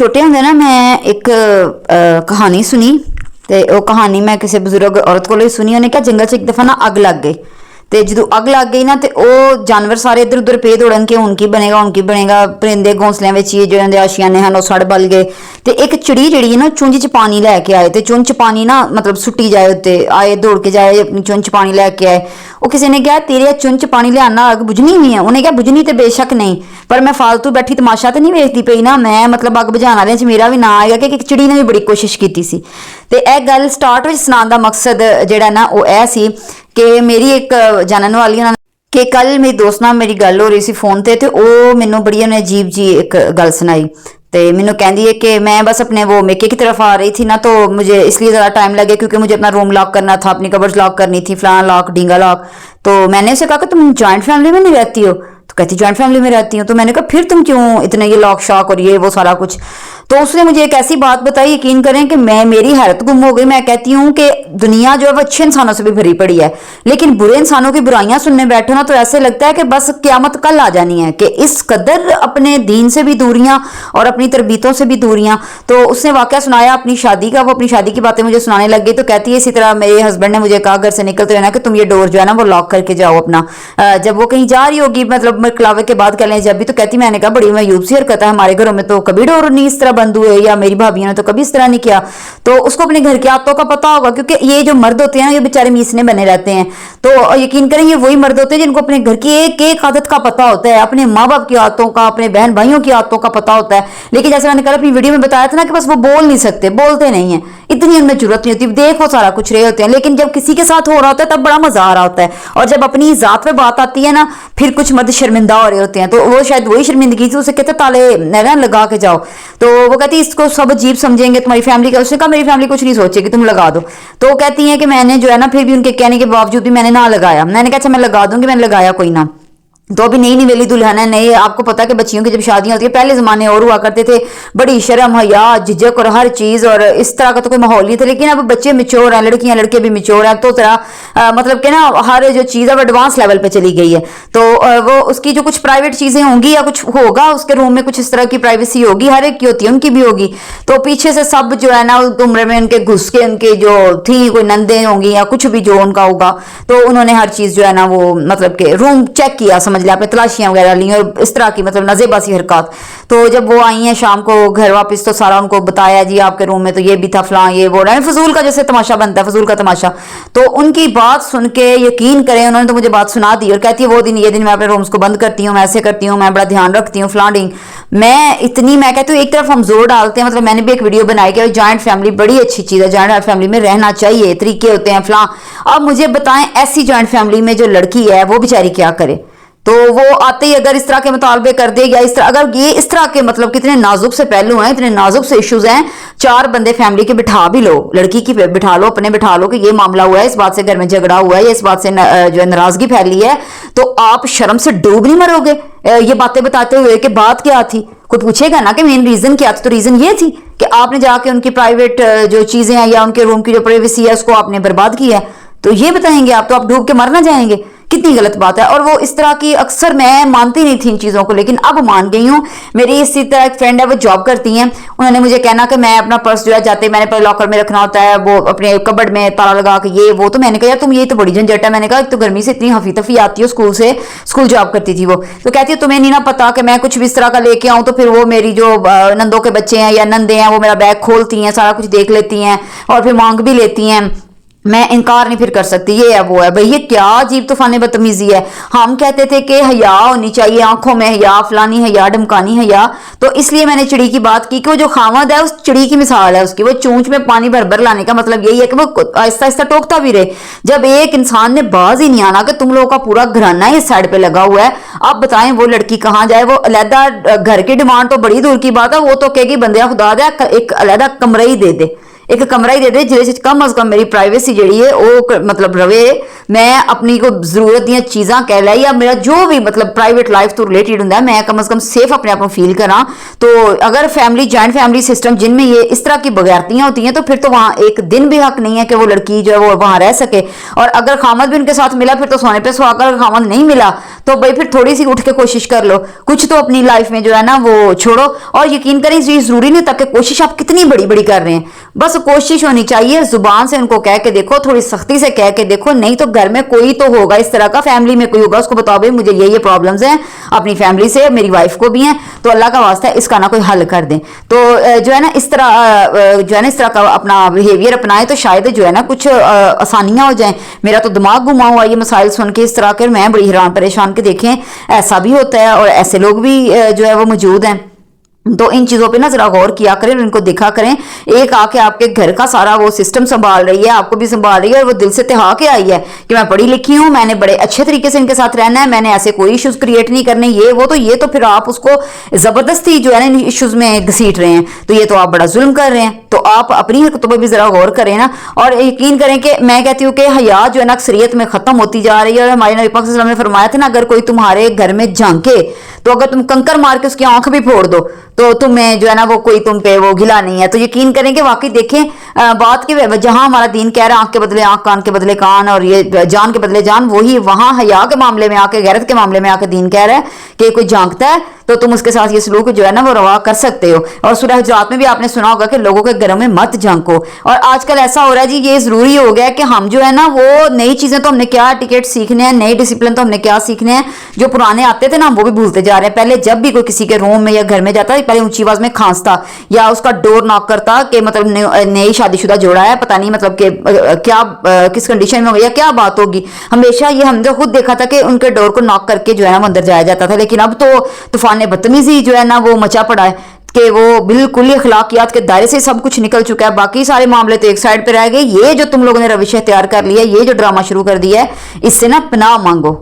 ਛੋਟੇ ਹੁੰਦੇ ਨਾ ਮੈਂ ਇੱਕ ਕਹਾਣੀ ਸੁਣੀ ਤੇ ਉਹ ਕਹਾਣੀ ਮੈਂ ਕਿਸੇ ਬਜ਼ੁਰਗ ਔਰਤ ਕੋਲੋਂ ਹੀ ਸੁਣੀ। ਉਹਨੇ ਕਿਹਾ ਜੰਗਲ 'ਚ ਇੱਕ ਦਫਾ ਨਾ ਅੱਗ ਲੱਗ ਗਈ ਤੇ ਜਦੋਂ ਅੱਗ ਲੱਗ ਗਈ ਨਾ ਤੇ ਉਹ ਜਾਨਵਰ ਸਾਰੇ ਇੱਧਰ ਉੱਧਰ ਪਏ ਦੌੜਨ ਕੇ ਹੁਣ ਕੀ ਬਣੇਗਾ ਪਰਿੰਦੇ ਘੋਂਸਲਿਆਂ ਵਿੱਚ ਹੀ ਜਿਹੜੇ ਆਸ਼ੀਆਨੇ ਹਨ ਉਹ ਸੜ ਬਲ ਗਏ। ਤੇ ਇੱਕ ਚਿੜੀ ਜਿਹੜੀ ਹੈ ਨਾ ਚੁੰਝ 'ਚ ਪਾਣੀ ਲੈ ਕੇ ਆਏ ਤੇ ਚੁੰਝ 'ਚ ਪਾਣੀ ਨਾ ਮਤਲਬ ਸੁੱਟੀ ਜਾਏ ਉੱਤੇ ਆਏ ਦੌੜ ਕੇ ਜਾਏ ਆਪਣੀ ਚੁੰਝ 'ਚ ਪਾਣੀ ਲੈ ਕੇ ਆਏ। ਉਹ ਕਿਸੇ ਨੇ ਕਿਹਾ ਤੇਰੇ ਚੁੰਝ 'ਚ ਪਾਣੀ ਲਿਆਣਾ ਅੱਗ ਬੁਝਣੀ ਨਹੀਂ ਹੈ। ਉਹਨੇ ਕਿਹਾ ਬੁਝਣੀ ਤੇ ਬੇਸ਼ੱਕ ਨਹੀਂ ਪਰ ਮੈਂ ਫਾਲਤੂ ਬੈਠੀ ਤਮਾਸ਼ਾ ਤੇ ਨਹੀਂ ਵੇਖਦੀ ਪਈ ਨਾ, ਮੈਂ ਮਤਲਬ ਅੱਗ ਬੁਝਾਉਣ ਵਾਲਿਆਂ 'ਚ ਮੇਰਾ ਵੀ ਨਾਂ ਆਏਗਾ ਕਿ ਇੱਕ ਚਿੜੀ ਨੇ ਵੀ ਬੜੀ ਕੋਸ਼ਿਸ਼ ਕੀਤੀ ਸੀ। ਤੇ ਇਹ ਗੱਲ ਸਟਾਰਟ ਵਿੱਚ ਸੁਣਾਉਣ ਦਾ ਮਕਸਦ ਜਿਹੜਾ ਨਾ ਉਹ ਇਹ ਸੀ ਕਿ ਮੇਰੀ ਇੱਕ ਜਾਣਨ ਵਾਲੀ ਉਹਨਾਂ ਕਿ ਕੱਲ ਮੇਰੀ ਦੋਸਤ ਨਾਲ ਮੇਰੀ ਗੱਲ ਹੋ ਰਹੀ ਸੀ ਫੋਨ ਤੇ ਉਹ ਮੈਨੂੰ बड़ी अजीब जी एक गल सुनाई। तो मैंने कहती है कि मैं बस अपने वो मेके की तरफ आ रही थी ना, तो मुझे इसलिए ज़्यादा टाइम लगे क्योंकि मुझे अपना रूम लॉक करना था, अपनी कबर्स लॉक करनी थी, फलाना लॉक ढींगा लॉक। तो मैंने उसे कहा कि तुम जॉइंट फैमिली में नहीं रहती हो? तो कहती जॉइंट फैमिली में रहती हूँ। तो मैंने कहा फिर तुम क्यों इतने ये लॉक शॉक और ये वो सारा कुछ। तो उसने मुझे एक ऐसी बात बताई, यकीन करें कि मेरी हैरत गुम हो गई। मैं कहती हूँ कि दुनिया जो है वो अच्छे इंसानों से भी भरी पड़ी है, लेकिन बुरे इंसानों की बुराइयां सुनने बैठो ना तो ऐसे लगता है कि बस क्यामत कल आ जानी है, कि इस कदर अपने दीन से भी दूरियां और अपनी तरबीतों से भी दूरियां। तो उसने वाकया सुनाया अपनी शादी का, वो अपनी शादी की बातें मुझे सुनाने लग गई। तो कहती है इसी तरह मेरे हस्बैंड ने मुझे कहा घर से निकलते हुए ना कि तुम ये डोर जो है ना वो लॉक करके जाओ अपना, जब वो कहीं जा रही होगी मतलब मकलावे के बाद कह लें जब भी। तो कहती मैंने कहा बड़ी मायूब सी हरकत है, हमारे घरों में तो कभी डोर नहीं इस तरह बंद हुए या मेरी भाभी ने तो कभी इस तरह नहीं किया। तो उसको अपने घर के आदतों का पता होगा, क्योंकि ये जो मर्द होते हैं ना ये बेचारे मीसने बने रहते हैं। तो यकीन करें ये वही मर्द होते हैं जिनको अपने घर की एक एक आदत का पता होता है, अपने माँ बाप की आदतों का, अपने बहन भाइयों की आदतों का पता होता है। लेकिन जैसे मैंने कल अपनी वीडियो में बताया था ना कि बस वो बोल नहीं सकते, बोलते नहीं है, इतनी उनमें जरूरत नहीं होती, देख वो सारा कुछ रहे होते हैं। लेकिन जब किसी के साथ हो रहा होता है तब बड़ा मजा आ रहा होता है, और जब अपनी जात पे बात आती है ना फिर कुछ मर्द शर्मिंदा हो रहे होते हैं। तो वो शायद वही शर्मिंदगी थी, उसे कहते ताले ना लगा के जाओ। तो वो कहती इसको सब अजीब समझेंगे तुम्हारी फैमिली का। उसने कहा मेरी फैमिली कुछ नहीं सोचेगी, तुम लगा दो। तो वो कहती है कि मैंने जो है ना फिर भी उनके कहने के बावजूद भी मैंने ना लगाया। मैंने कहा अच्छा मैं लगा दूंगी, मैंने लगाया कोई ना। तो अभी नई नवेली दुल्हन है, नई आपको पता है कि बच्चियों की जब शादियां होती है पहले जमाने और हुआ करते थे, बड़ी शर्म हया झिझक और हर चीज और इस तरह का तो कोई माहौल नहीं था। लेकिन अब बच्चे मिच्योर हैं, लड़कियां लड़के भी मिच्योर हैं, तो तरह मतलब कि ना हर जो चीज़ है वो एडवांस लेवल पे चली गई है। तो वो उसकी जो कुछ प्राइवेट चीजें होंगी या कुछ होगा उसके रूम में कुछ इस तरह की प्राइवेसी होगी, हर एक की होती है, उनकी भी होगी। तो पीछे से सब जो है ना कमरे में उनके घुस के उनके जो थी कोई नंदे होंगी या कुछ भी जो उनका होगा, तो उन्होंने हर चीज जो है ना वो मतलब के रूम चेक किया, समझ लिया, अपने तलाशियां वगैरह ली और इस तरह की मतलब नजेबासी हरकत। तो जब वो आई हैं शाम को घर वापस तो सारा उनको बताया जी आपके रूम में तो ये भी था फलां ये वो, फजूल का जैसे तमाशा बनता है, फजूल का तमाशा। तो उनकी बात सुन के यकीन करें उन्होंने तो मुझे बात सुना दी और कहती है वो दिन ये दिन मैं अपने रूम्स को बंद करती हूँ, मैं ऐसे करती हूँ, मैं बड़ा ध्यान रखती हूँ फ्लाडिंग। मैं कहती हूँ एक तरफ हम जोर डालते हैं, मतलब मैंने भी एक वीडियो बनाई कि जॉइंट फैमिली बड़ी अच्छी चीज़ है, जॉइंट फैमिली में रहना चाहिए, तरीके होते हैं फलां। अब मुझे बताएं ऐसी जॉइंट फैमिली में जो लड़की है वो बेचारी क्या करे? तो वो आते ही अगर इस तरह के मुतालबे कर दे या इस तरह अगर ये इस तरह के मतलब कितने नाजुक से पहलू हैं, इतने नाजुक से इश्यूज हैं, चार बंदे फैमिली के बिठा भी लो, लड़की की बिठा लो, अपने बिठा लो कि ये मामला हुआ है, इस बात से घर में झगड़ा हुआ है, इस बात से जो है नाराजगी फैली है, तो आप शर्म से डूब नहीं मरोगे ये बातें बताते हुए कि बात क्या थी? कोई पूछेगा ना कि मेन रीजन क्या था, तो रीजन ये थी कि आपने जाके उनकी प्राइवेट जो चीजें हैं या उनके रूम की जो प्राइवेसी है उसको आपने बर्बाद किया है। तो ये बताएंगे आप, तो आप डूब के मर ना जाएंगे? कितनी गलत बात है। और वो इस तरह की अक्सर मैं मानती नहीं थी इन चीज़ों को, लेकिन अब मान गई हूँ। मेरी इसी तरह एक फ्रेंड है वो जॉब करती हैं, उन्होंने मुझे कहना कि मैं अपना पर्स जो है जाते मैंने पहले लॉकर में रखना होता है, वो अपने कबर्ड में ताला लगा के ये वो। तो मैंने कहा यार तुम ये तो बड़ी झंझट है। मैंने कहा तो गर्मी से इतनी हफी तफी आती है स्कूल से, स्कूल जॉब करती थी वो। तो कहती है तुम्हें नहीं ना पता कि मैं कुछ भी इस तरह का लेके आऊँ तो फिर वो मेरी जो नंदों के बच्चे हैं या नंदे हैं वो मेरा बैग खोलती हैं, सारा कुछ देख लेती हैं और फिर मांग भी लेती हैं, मैं इनकार नहीं फिर कर सकती, ये है वो है। भाई ये क्या अजीब तूफानी बदतमीजी है। हम कहते थे कि हया होनी चाहिए, आंखों में हया, फलानी हया, ढमकानी हया। तो इसलिए मैंने चिड़ी की बात की कि वो जो खामद है उस चिड़ी की मिसाल है उसकी, वो चूंच में पानी भर भर लाने का मतलब यही है कि वो आहिस्ता आहिस्ता टोकता भी रहे। जब एक इंसान ने बाज ही नहीं आना कि तुम लोगों का पूरा घराना इस साइड पे लगा हुआ है, अब बताएं वो लड़की कहाँ जाए? वो अलहदा घर की डिमांड तो बड़ी दूर की बात है, वो तो कहेगी बंदे खुदा दे एक अलहदा कमरा ही दे दे, एक कमरा ही दे दे जिहदे च कम अज कम मेरी प्राइवेसी जिहड़ी है वो मतलब रवे, मैं अपनी कोई जरूरत दी चीज़ां कह लै या मेरा जो भी मतलब प्राइवेट लाइफ तो रिलेटेड होंगे मैं कम अज कम सेफ अपने आप को फील करा। तो अगर फैमिली जॉइंट फैमिली सिस्टम जिनमें ये इस तरह की बगैरतियां होती हैं तो फिर तो वहाँ एक दिन भी हक नहीं है कि वो लड़की जो है वो वहाँ रह सके। और अगर खामद भी उनके साथ मिला फिर तो सोने पे सुहागा, अगर खामद नहीं मिला तो भाई फिर थोड़ी सी उठ के कोशिश कर लो, कुछ तो अपनी लाइफ में जो है ना वो छोड़ो। और यकीन करें ये जरूरी नहीं तक कोशिश आप कितनी बड़ी बड़ी कर रहे हैं, बस कोशिश होनी चाहिए, जुबान से उनको कह के देखो, थोड़ी सख्ती से कह के देखो, नहीं तो घर में कोई तो होगा इस तरह का, फैमिली में कोई होगा उसको बताओ भाई मुझे ये प्रॉब्लम्स हैं अपनी फैमिली से, मेरी वाइफ को भी हैं, तो अल्लाह का वास्ता है इसका ना कोई हल कर दें। तो जो है ना इस तरह जो है ना इस तरह का अपना बिहेवियर अपनाए तो शायद जो है ना कुछ आसानियां हो जाएं। मेरा तो दिमाग घुमा हुआ ये मसाइल सुन के इस तरह के, मैं बड़ी हैरान परेशान के देखें ऐसा भी होता है और ऐसे लोग भी जो है वो मौजूद हैं। तो इन चीज़ों पे ना जरा गौर किया करें, इनको देखा करें। एक आके आपके घर का सारा वो सिस्टम संभाल रही है, आपको भी संभाल रही है और वो दिल से तिहा के आई है कि मैं पढ़ी लिखी हूँ, मैंने बड़े अच्छे तरीके से इनके साथ रहना है, मैंने ऐसे कोई इश्यूज क्रिएट नहीं करने, ये वो। तो ये तो फिर आप उसको जबरदस्ती जो है ना इश्यूज में घसीट रहे हैं, तो ये तो आप बड़ा जुल्म कर रहे हैं। तो आप अपनी हरकतों पर भी जरा गौर करें ना, और यकीन करें कि मैं कहती हूँ कि हया जो है ना अक्सरियत में खत्म होती जा रही है। और हमारे नबी पाक सल्लल्लाहु अलैहि वसल्लम ने फरमाया था ना अगर कोई तुम्हारे घर में झांके तो अगर तुम कंकर मार के उसकी आंख भी फोड़ दो तो तुम्हें जो है ना वो कोई तुम पे वो गिला नहीं है। तो यकीन करें कि वाकई देखें बात की जहां हमारा दीन कह रहा है आंख के बदले आंख, कान के बदले कान और ये जान के बदले जान, वही वहां हया के मामले में आके, गैरत के मामले में आके दीन कह रहा है कि कोई झांकता है तो तुम उसके साथ ये सलूक जो है ना वो रवा कर सकते हो। और सूरह हुजरात में भी आपने सुना होगा कि लोगों के घरों में मत झांको। और आजकल ऐसा हो रहा है जी, ये जरूरी हो गया है कि हम जो है ना वो नई चीजें तो हमने क्या टिकट सीखने हैं, नए डिसिप्लिन तो हमने क्या सीखने हैं, जो पुराने आते थे ना वो भी भूलते जा रहे हैं। पहले जब भी कोई किसी के रूम में या घर में जाता पहले ऊंची आवाज में खांसता या उसका डोर नॉक करता कि मतलब नई शादीशुदा जोड़ा है, पता नहीं मतलब कि क्या किस कंडीशन में होगी या क्या बात होगी। हमेशा ये हमने खुद देखा था कि उनके डोर को नॉक करके जो है ना वो अंदर जाया जाता था। लेकिन अब तो तूफान बदतमीजी जो है ना वो मचा पड़ा है कि वो बिल्कुल ही अखलाकियात के दायरे से सब कुछ निकल चुका है, बाकी सारे मामले तो एक साइड पे रह गए। ये जो तुम लोगों ने रविश तैयार कर लिया, ये जो ड्रामा शुरू कर दिया है, इससे ना पनाह मांगो।